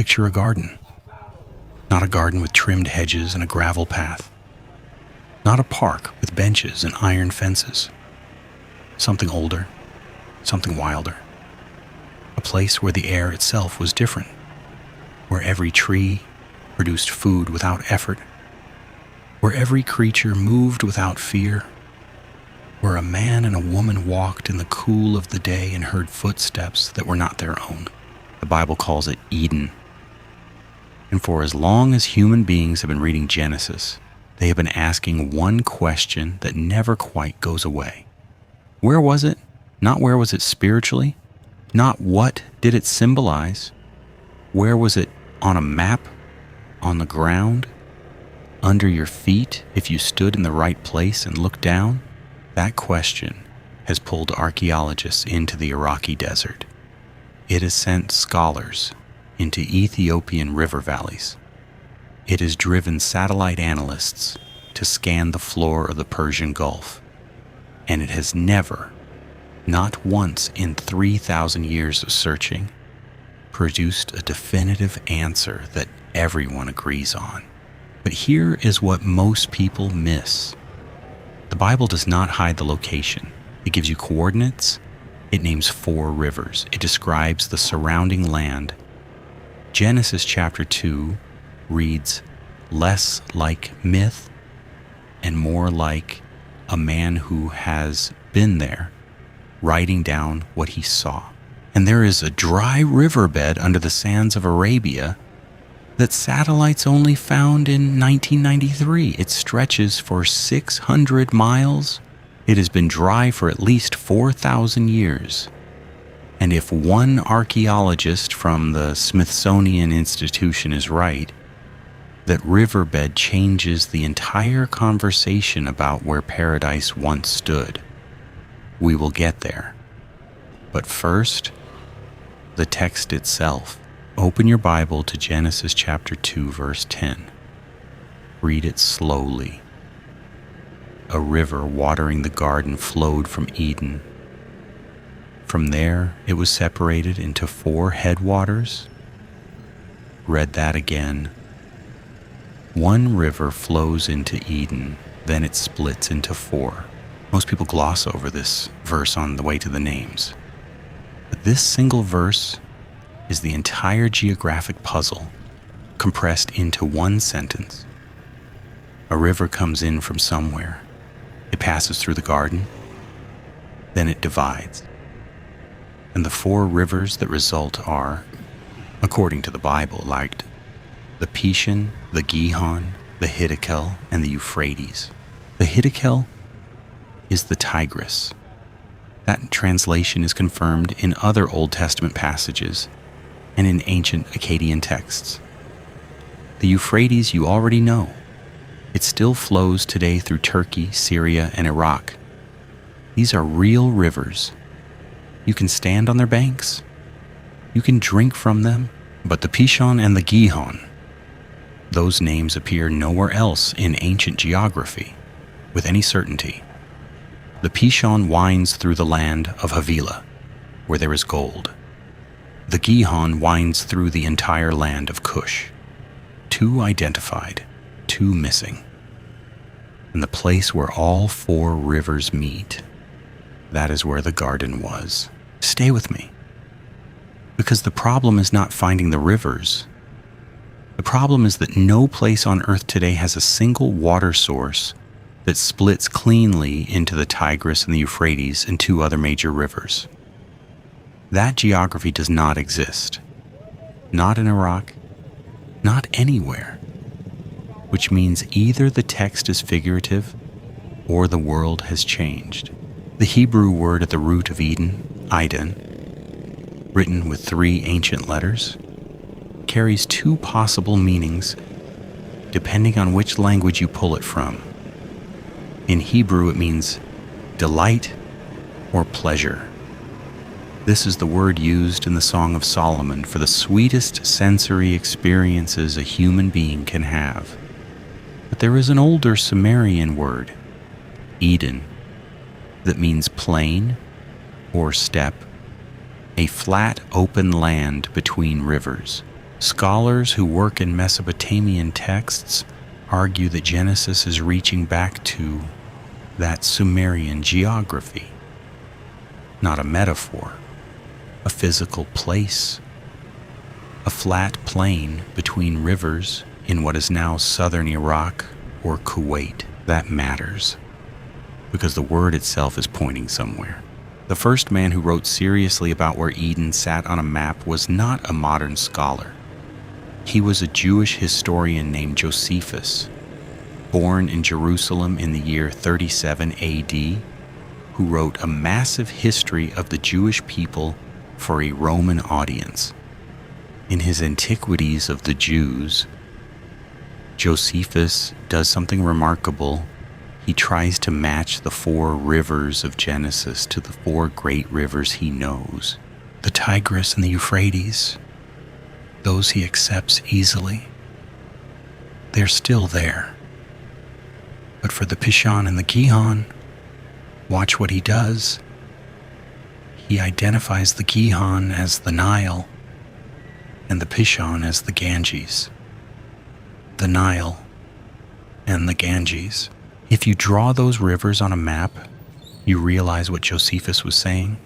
picture a garden. Not a garden with trimmed hedges and a gravel path. Not a park with benches and iron fences. Something older, something wilder. A place where the air itself was different, where every tree produced food without effort, where every creature moved without fear, where a man and a woman walked in the cool of the day and heard footsteps that were not their own. The Bible calls it Eden. And for as long as human beings have been reading Genesis, they have been asking one question that never quite goes away. Where was it? Not where was it spiritually? Not what did it symbolize? Where was it on a map? On the ground? Under your feet if you stood in the right place and looked down? That question has pulled archaeologists into the Iraqi desert. It has sent scholars into Ethiopian river valleys. It has driven satellite analysts to scan the floor of the Persian Gulf. And it has never, not once in 3,000 years of searching, produced a definitive answer that everyone agrees on. But here is what most people miss. The Bible does not hide the location. It gives you coordinates. It names 4 rivers. It describes the surrounding land. Genesis chapter 2 reads less like myth and more like a man who has been there, writing down what he saw. And there is a dry riverbed under the sands of Arabia that satellites only found in 1993. It stretches for 600 miles. It has been dry for at least 4,000 years. And if one archaeologist from the Smithsonian Institution is right, that riverbed changes the entire conversation about where paradise once stood. We will get there. But first, the text itself. Open your Bible to Genesis chapter 2, verse 10. Read it slowly. A river watering the garden flowed from Eden. From there, it was separated into 4 headwaters. Read that again. One river flows into Eden, then it splits into 4. Most people gloss over this verse on the way to the names. But this single verse is the entire geographic puzzle compressed into one sentence. A river comes in from somewhere. It passes through the garden. Then it divides. And the 4 rivers that result are, according to the Bible, like the Persian, the Gihon, the Hiddekel, and the Euphrates. The Hiddekel is the Tigris. That translation is confirmed in other Old Testament passages and in ancient Akkadian texts. The Euphrates you already know. It still flows today through Turkey, Syria, and Iraq. These are real rivers. You can stand on their banks. You can drink from them. But the Persian and the Gihon, those names appear nowhere else in ancient geography with any certainty. The Persian winds through the land of Havilah, where there is gold. The Gihon winds through the entire land of Cush. 2 identified, 2 missing. And the place where all 4 rivers meet, that is where the garden was. Stay with me. Because the problem is not finding the rivers. The problem is that no place on earth today has a single water source that splits cleanly into the Tigris and the Euphrates and 2 other major rivers. That geography does not exist. Not in Iraq, not anywhere. Which means either the text is figurative or the world has changed. The Hebrew word at the root of Eden, Eden, written with 3 ancient letters, carries 2 possible meanings depending on which language you pull it from. In Hebrew, it means delight or pleasure. This is the word used in the Song of Solomon for the sweetest sensory experiences a human being can have. But there is an older Sumerian word, Eden, that means plain or steppe, a flat open land between rivers. Scholars who work in Mesopotamian texts argue that Genesis is reaching back to that Sumerian geography, not a metaphor, a physical place, a flat plain between rivers in what is now southern Iraq or Kuwait. That matters, because the word itself is pointing somewhere. The first man who wrote seriously about where Eden sat on a map was not a modern scholar. He was a Jewish historian named Josephus, born in Jerusalem in the year 37 AD, who wrote a massive history of the Jewish people for a Roman audience. In his Antiquities of the Jews, Josephus does something remarkable. He tries to match the 4 rivers of Genesis to the 4 great rivers he knows. The Tigris and the Euphrates, those he accepts easily. They're still there. But for the Pishon and the Gihon, watch what he does. He identifies the Gihon as the Nile and the Pishon as the Ganges. The Nile and the Ganges. If you draw those rivers on a map, you realize what Josephus was saying.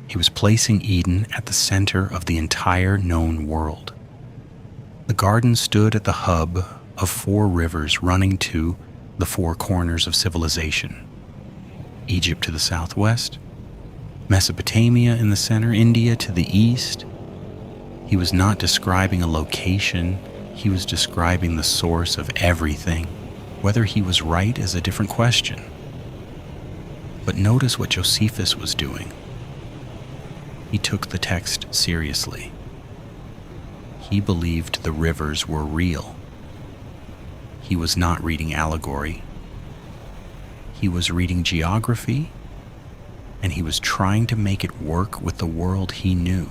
He was placing Eden at the center of the entire known world. The garden stood at the hub of 4 rivers running to the 4 corners of civilization. Egypt to the southwest, Mesopotamia in the center, India to the east. He was not describing a location, he was describing the source of everything. Whether he was right is a different question. But notice what Josephus was doing. He took the text seriously. He believed the rivers were real. He was not reading allegory. He was reading geography, and he was trying to make it work with the world he knew.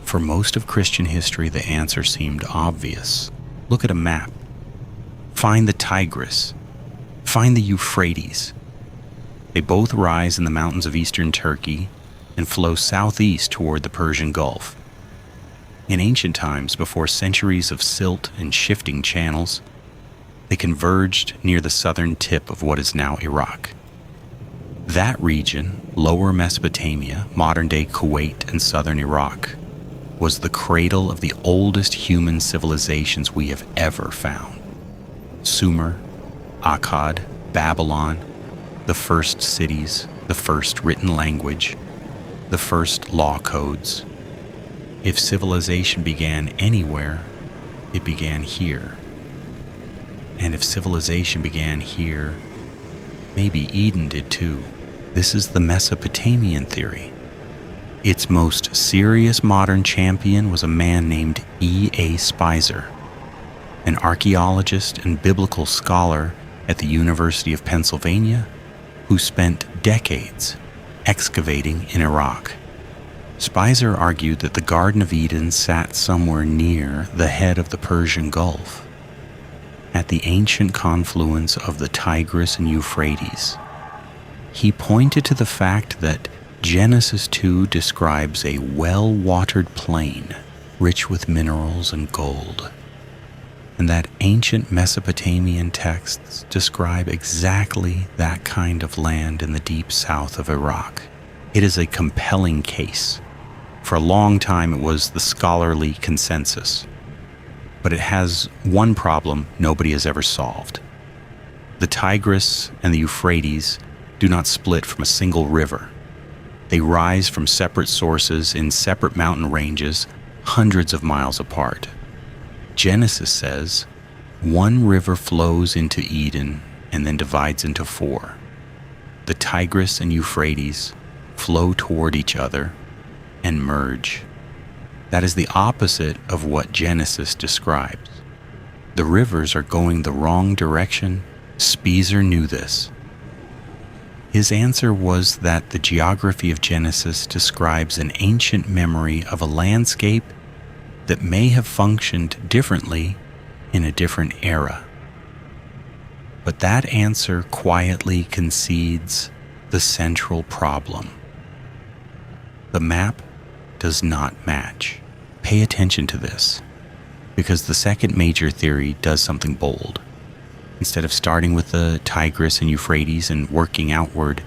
For most of Christian history, the answer seemed obvious. Look at a map. Find the Tigris. Find the Euphrates. They both rise in the mountains of eastern Turkey and flow southeast toward the Persian Gulf. In ancient times, before centuries of silt and shifting channels, they converged near the southern tip of what is now Iraq. That region, lower Mesopotamia, modern-day Kuwait and southern Iraq, was the cradle of the oldest human civilizations we have ever found. Sumer, Akkad, Babylon, the first cities, the first written language, the first law codes. If civilization began anywhere, it began here. And if civilization began here, maybe Eden did too. This is the Mesopotamian theory. Its most serious modern champion was a man named E.A. Spicer, an archaeologist and biblical scholar at the University of Pennsylvania who spent decades excavating in Iraq. Spicer argued that the Garden of Eden sat somewhere near the head of the Persian Gulf, at the ancient confluence of the Tigris and Euphrates. He pointed to the fact that Genesis 2 describes a well-watered plain, rich with minerals and gold, and that ancient Mesopotamian texts describe exactly that kind of land in the deep south of Iraq. It is a compelling case. For a long time, it was the scholarly consensus. But it has one problem nobody has ever solved. The Tigris and the Euphrates do not split from a single river. They rise from separate sources in separate mountain ranges, hundreds of miles apart. Genesis says, one river flows into Eden and then divides into 4. The Tigris and Euphrates flow toward each other and merge. That is the opposite of what Genesis describes. The rivers are going the wrong direction. Spicer knew this. His answer was that the geography of Genesis describes an ancient memory of a landscape that may have functioned differently in a different era. But that answer quietly concedes the central problem. The map does not match. Pay attention to this. because the second major theory does something bold. Instead of starting with the Tigris and Euphrates and working outward,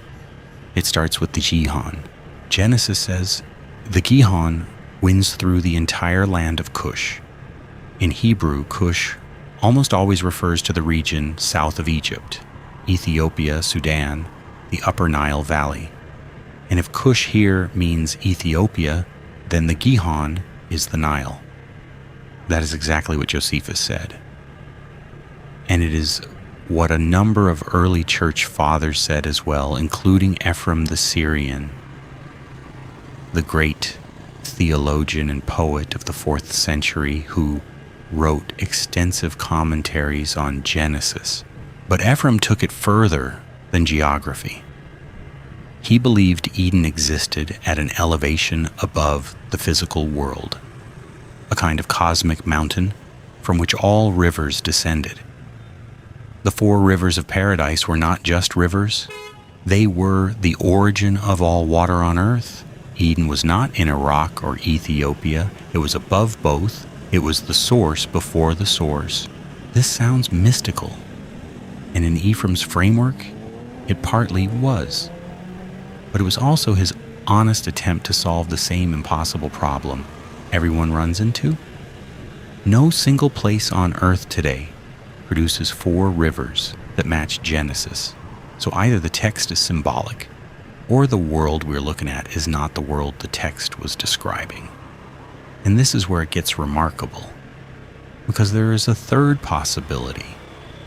it starts with the Gihon. Genesis says the Gihon winds through the entire land of Cush. In Hebrew, Cush almost always refers to the region south of Egypt, Ethiopia, Sudan, the Upper Nile Valley. And if Cush here means Ethiopia, then the Gihon is the Nile. That is exactly what Josephus said. And it is what a number of early church fathers said as well, including Ephrem the Syrian, the great theologian and poet of the 4th century who wrote extensive commentaries on Genesis. But Ephrem took it further than geography. He believed Eden existed at an elevation above the physical world, a kind of cosmic mountain from which all rivers descended. The 4 rivers of paradise were not just rivers. They were the origin of all water on earth. Eden was not in Iraq or Ethiopia. It was above both. It was the source before the source. This sounds mystical. And in Ephrem's framework, it partly was. But it was also his honest attempt to solve the same impossible problem everyone runs into. No single place on earth today produces 4 rivers that match Genesis. So either the text is symbolic, or the world we're looking at is not the world the text was describing. And this is where it gets remarkable, because there is a third possibility,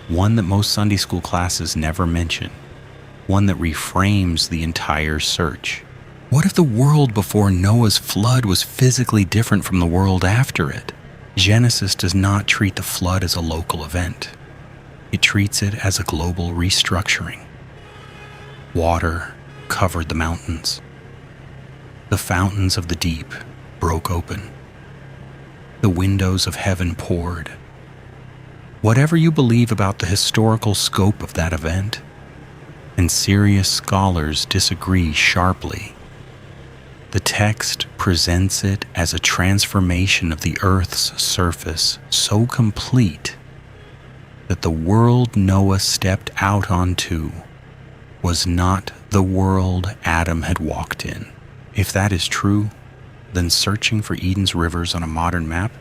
one that most Sunday school classes never mention, one that reframes the entire search. What if the world before Noah's flood was physically different from the world after it? Genesis does not treat the flood as a local event. It treats it as a global restructuring. Water covered the mountains. The fountains of the deep broke open. The windows of heaven poured. Whatever you believe about the historical scope of that event, and serious scholars disagree sharply, the text presents it as a transformation of the earth's surface so complete that the world Noah stepped out onto was not the world Adam had walked in. If that is true, then searching for Eden's rivers on a modern map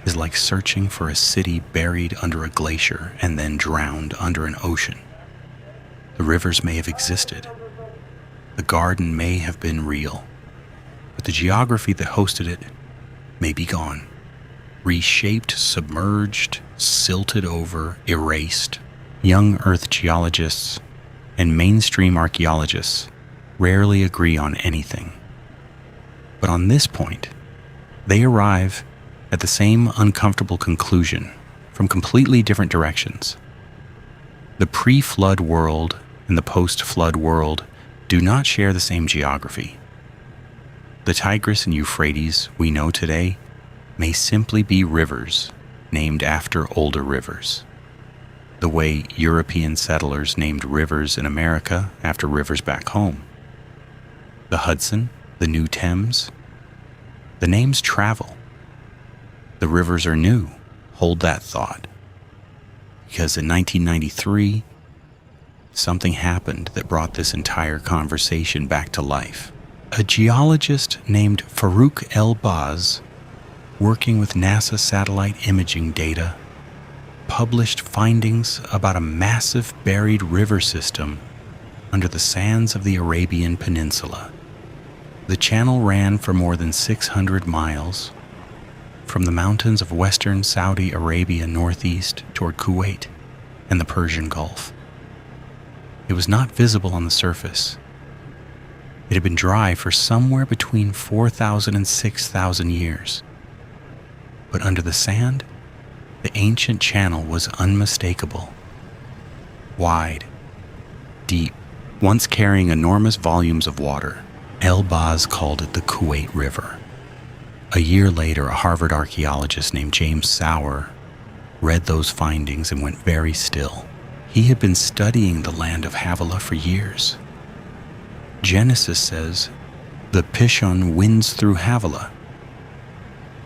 is like searching for a city buried under a glacier and then drowned under an ocean. The rivers may have existed. The garden may have been real. But the geography that hosted it may be gone. Reshaped, submerged, silted over, erased. Young Earth geologists and mainstream archaeologists rarely agree on anything. But on this point, they arrive at the same uncomfortable conclusion from completely different directions. The pre-flood world and the post-flood world do not share the same geography. The Tigris and Euphrates we know today may simply be rivers named after older rivers, the way European settlers named rivers in America after rivers back home. The Hudson, the New Thames, the names travel. The rivers are new. Hold that thought. Because in 1993, something happened that brought this entire conversation back to life. A geologist named Farouk El-Baz, working with NASA satellite imaging data, published findings about a massive buried river system under the sands of the Arabian Peninsula. The channel ran for more than 600 miles from the mountains of western Saudi Arabia northeast toward Kuwait and the Persian Gulf. It was not visible on the surface. It had been dry for somewhere between 4,000 and 6,000 years. But under the sand, the ancient channel was unmistakable. Wide, deep, once carrying enormous volumes of water. El-Baz called it the Kuwait River. A year later, a Harvard archaeologist named James Sauer read those findings and went very still. He had been studying the land of Havilah for years. Genesis says, the Pishon winds through Havilah.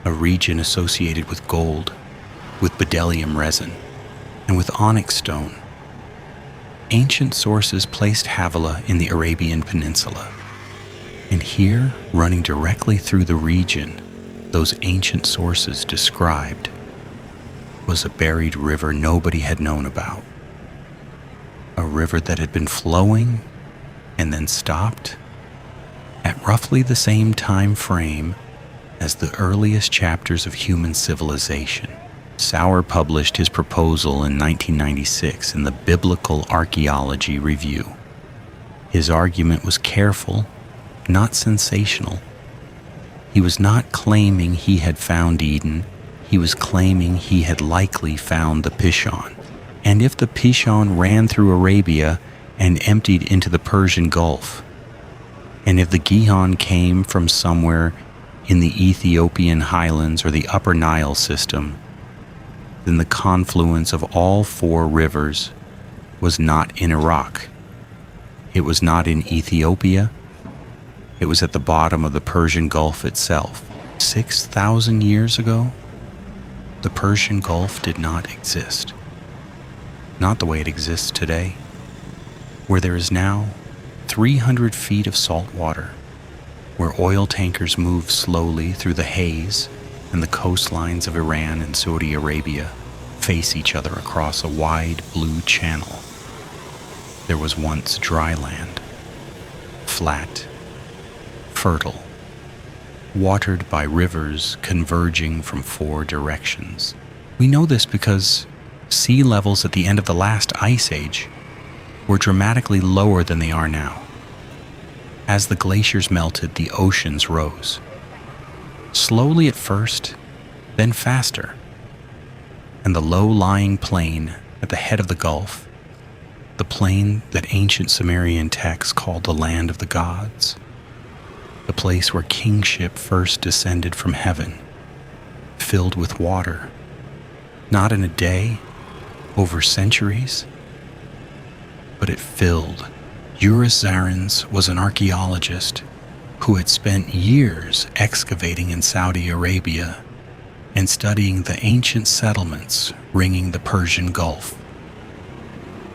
a region associated with gold, with bdellium resin, and with onyx stone. Ancient sources placed Havilah in the Arabian Peninsula. And here, running directly through the region those ancient sources described, was a buried river nobody had known about. A river that had been flowing and then stopped at roughly the same time frame as the earliest chapters of human civilization. Sauer published his proposal in 1996 in the Biblical Archaeology Review. His argument was careful, not sensational. He was not claiming he had found Eden. He was claiming he had likely found the Pishon. And if the Pishon ran through Arabia and emptied into the Persian Gulf, and if the Gihon came from somewhere in the Ethiopian highlands or the Upper Nile system, then the confluence of all four rivers was not in Iraq. It was not in Ethiopia. It was at the bottom of the Persian Gulf itself. 6,000 years ago, the Persian Gulf did not exist. Not the way it exists today, where there is now 300 feet of salt water, where oil tankers move slowly through the haze and the coastlines of Iran and Saudi Arabia face each other across a wide blue channel. There was once dry land, flat, fertile, watered by rivers converging from four directions. We know this because sea levels at the end of the last ice age were dramatically lower than they are now. As the glaciers melted, the oceans rose. Slowly at first, then faster. And the low-lying plain at the head of the Gulf, the plain that ancient Sumerian texts called the land of the gods, the place where kingship first descended from heaven, filled with water, not in a day, over centuries, but it filled. Juris Zarins was an archaeologist who had spent years excavating in Saudi Arabia and studying the ancient settlements ringing the Persian Gulf.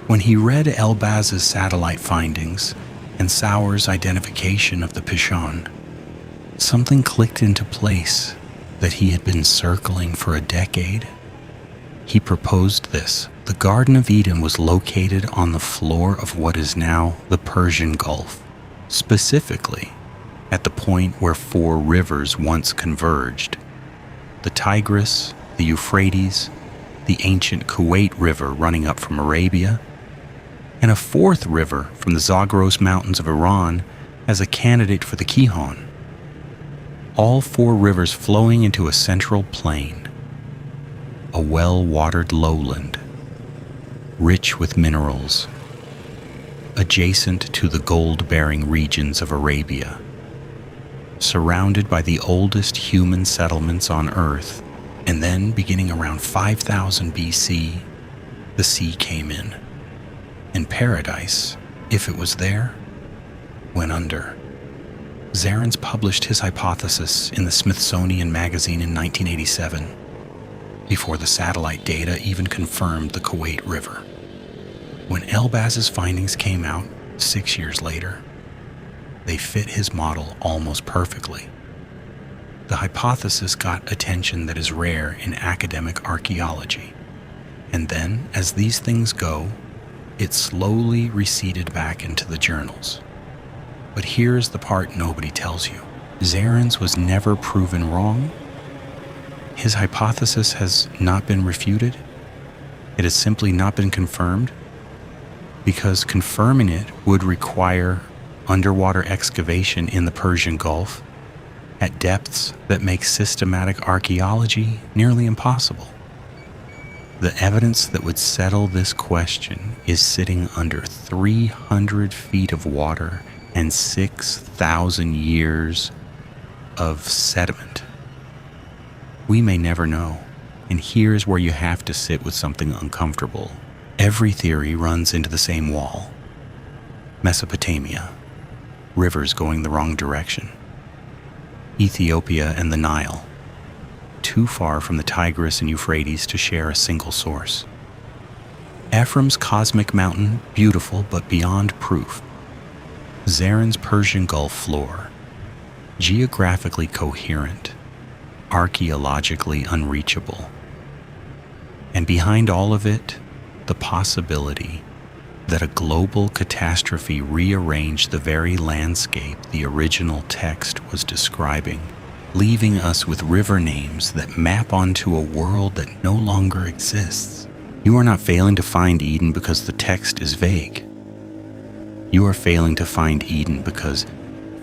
When he read Elbaz's satellite findings and Sauer's identification of the Pishon, something clicked into place that he had been circling for a decade. He proposed this. The Garden of Eden was located on the floor of what is now the Persian Gulf, specifically at the point where four rivers once converged: the Tigris, the Euphrates, the ancient Kuwait River running up from Arabia, and a fourth river from the Zagros Mountains of Iran as a candidate for the Gihon. All four rivers flowing into a central plain, a well-watered lowland, rich with minerals, adjacent to the gold-bearing regions of Arabia, surrounded by the oldest human settlements on Earth. And then, beginning around 5000 BC, the sea came in, and paradise, if it was there, went under. Zarins published his hypothesis in the Smithsonian Magazine in 1987, before the satellite data even confirmed the Kuwait River. When Elbaz's findings came out 6 years later, they fit his model almost perfectly. The hypothesis got attention that is rare in academic archaeology, and then, as these things go, it slowly receded back into the journals. But here's the part nobody tells you. Zarins was never proven wrong. His hypothesis has not been refuted. It has simply not been confirmed, because confirming it would require underwater excavation in the Persian Gulf at depths that make systematic archaeology nearly impossible. The evidence that would settle this question is sitting under 300 feet of water and 6,000 years of sediment. We may never know, and here's where you have to sit with something uncomfortable. Every theory runs into the same wall. Mesopotamia, rivers going the wrong direction. Ethiopia and the Nile, too far from the Tigris and Euphrates to share a single source. Ephrem's cosmic mountain, beautiful but beyond proof. Zarins' Persian Gulf floor, geographically coherent, archaeologically unreachable. And behind all of it, the possibility that a global catastrophe rearranged the very landscape the original text was describing, leaving us with river names that map onto a world that no longer exists. You are not failing to find Eden because the text is vague. You are failing to find Eden because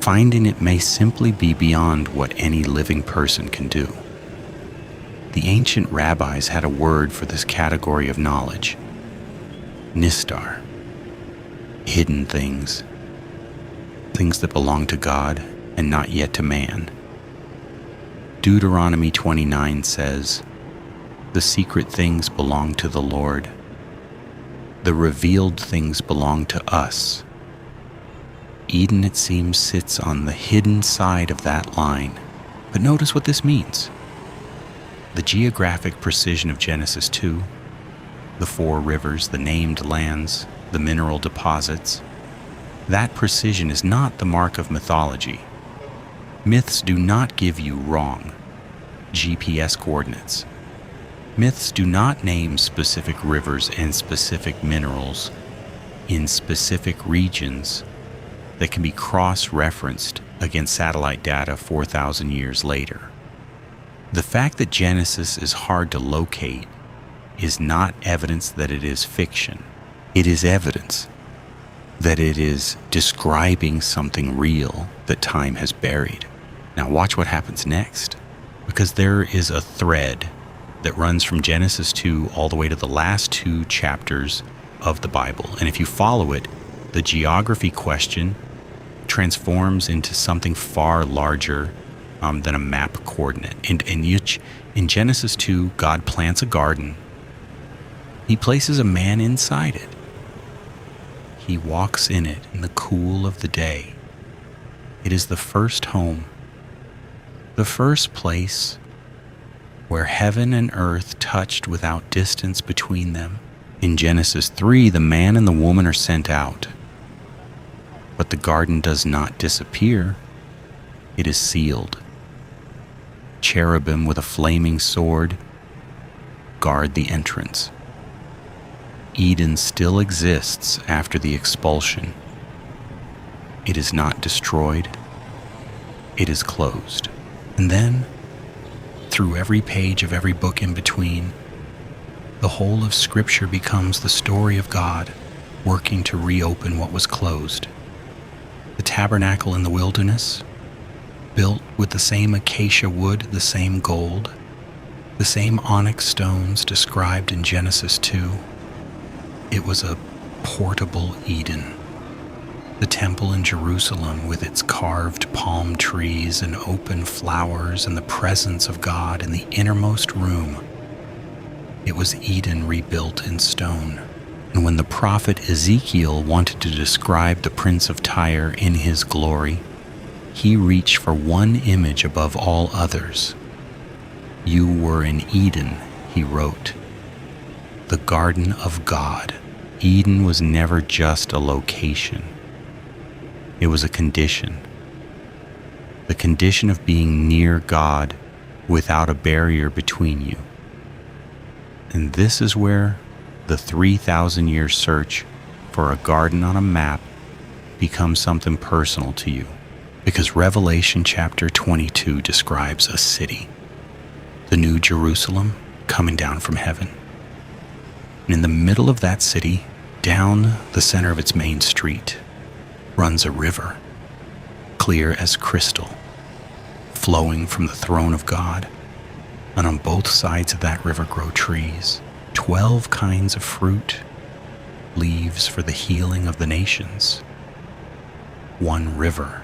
finding it may simply be beyond what any living person can do. The ancient rabbis had a word for this category of knowledge: nistar, hidden things, things that belong to God and not yet to man. Deuteronomy 29 says, "The secret things belong to the Lord. The revealed things belong to us." Eden, it seems, sits on the hidden side of that line. But notice what this means. The geographic precision of Genesis 2, the 4 rivers, the named lands, the mineral deposits, that precision is not the mark of mythology. Myths do not give you wrong GPS coordinates. Myths do not name specific rivers and specific minerals in specific regions that can be cross-referenced against satellite data 4,000 years later. The fact that Genesis is hard to locate is not evidence that it is fiction. It is evidence that it is describing something real that time has buried. Now watch what happens next, because there is a thread that runs from Genesis 2 all the way to the last 2 chapters of the Bible. And if you follow it, the geography question transforms into something far larger than a map coordinate. In Genesis 2, God plants a garden. He places a man inside it. He walks in it in the cool of the day. It is the first home, the first place where heaven and earth touched without distance between them. In Genesis 3, the man and the woman are sent out. But the garden does not disappear. It is sealed. Cherubim with a flaming sword guard the entrance. Eden still exists after the expulsion. It is not destroyed. It is closed. And then, through every page of every book in between, the whole of Scripture becomes the story of God working to reopen what was closed. The tabernacle in the wilderness, built with the same acacia wood, the same gold, the same onyx stones described in Genesis 2. It was a portable Eden. The temple in Jerusalem with its carved palm trees and open flowers and the presence of God in the innermost room. It was Eden rebuilt in stone. And when the prophet Ezekiel wanted to describe the Prince of Tyre in his glory, he reached for one image above all others. "You were in Eden," he wrote, "the garden of God." Eden was never just a location. It was a condition. The condition of being near God without a barrier between you. And this is where the 3,000-year search for a garden on a map becomes something personal to you. Because Revelation chapter 22 describes a city, the New Jerusalem coming down from heaven. And in the middle of that city, down the center of its main street, runs a river, clear as crystal, flowing from the throne of God. And on both sides of that river grow trees, 12 kinds of fruit, leaves for the healing of the nations. One river,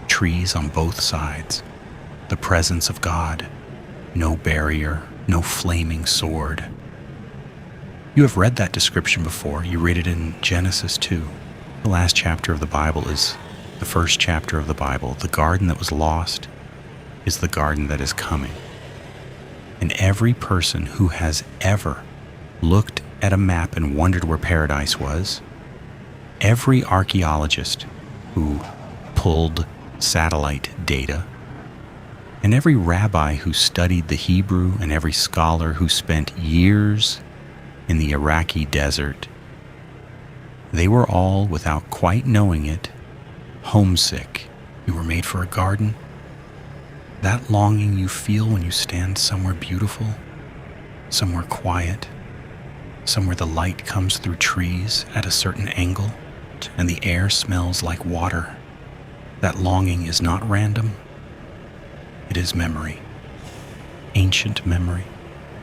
trees on both sides, the presence of God, no barrier, no flaming sword. You have read that description before. You read it in Genesis 2. The last chapter of the Bible is the first chapter of the Bible. The garden that was lost is the garden that is coming. And every person who has ever looked at a map and wondered where paradise was, every archaeologist who pulled satellite data, and every rabbi who studied the Hebrew, and every scholar who spent years in the Iraqi desert, they were all, without quite knowing it, homesick. You were made for a garden. That longing you feel when you stand somewhere beautiful, somewhere quiet, somewhere the light comes through trees at a certain angle, and the air smells like water. That longing is not random. It is memory, ancient memory,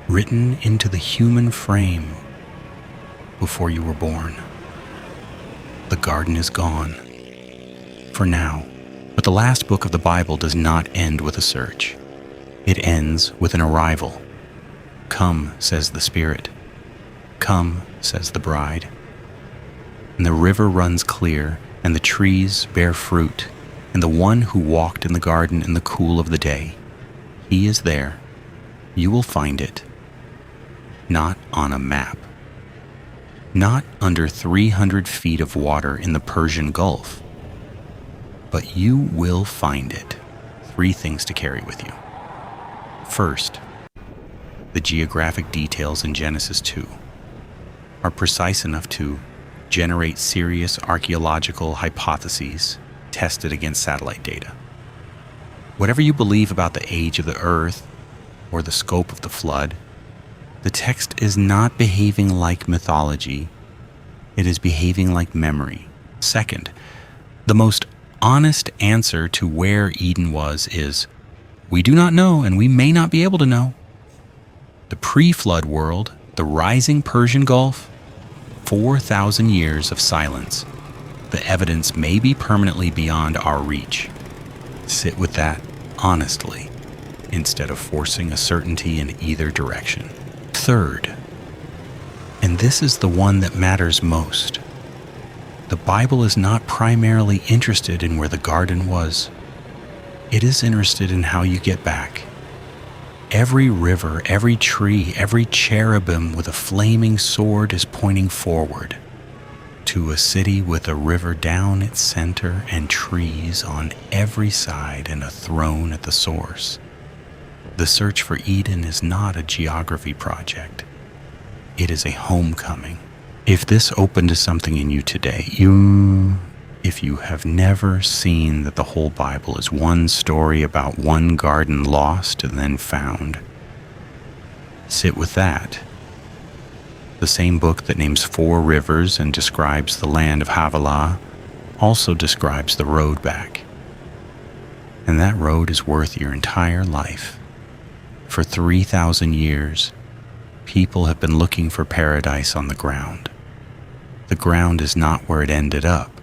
written into the human frame before you were born. The garden is gone, for now, but the last book of the Bible does not end with a search. It ends with an arrival. Come, says the Spirit. Come, says the bride. And the river runs clear, and the trees bear fruit, and the one who walked in the garden in the cool of the day, he is there. You will find it. Not on a map. Not under 300 feet of water in the Persian Gulf. But you will find it. 3 things to carry with you. First, the geographic details in Genesis 2 are precise enough to generate serious archaeological hypotheses tested against satellite data. Whatever you believe about the age of the earth or the scope of the flood, the text is not behaving like mythology. It is behaving like memory. Second, the most honest answer to where Eden was is, we do not know and we may not be able to know. The pre-flood world, the rising Persian Gulf, 4,000 years of silence. The evidence may be permanently beyond our reach. Sit with that honestly, instead of forcing a certainty in either direction. Third, and this is the one that matters most, the Bible is not primarily interested in where the garden was. It is interested in how you get back. Every river, every tree, every cherubim with a flaming sword is pointing forward to a city with a river down its center and trees on every side and a throne at the source. The search for Eden is not a geography project. It is a homecoming. If this opened to something in you today, if you have never seen that the whole Bible is one story about one garden lost and then found, sit with that. The same book that names 4 rivers and describes the land of Havilah also describes the road back. And that road is worth your entire life. For 3,000 years, people have been looking for paradise on the ground. The ground is not where it ended up.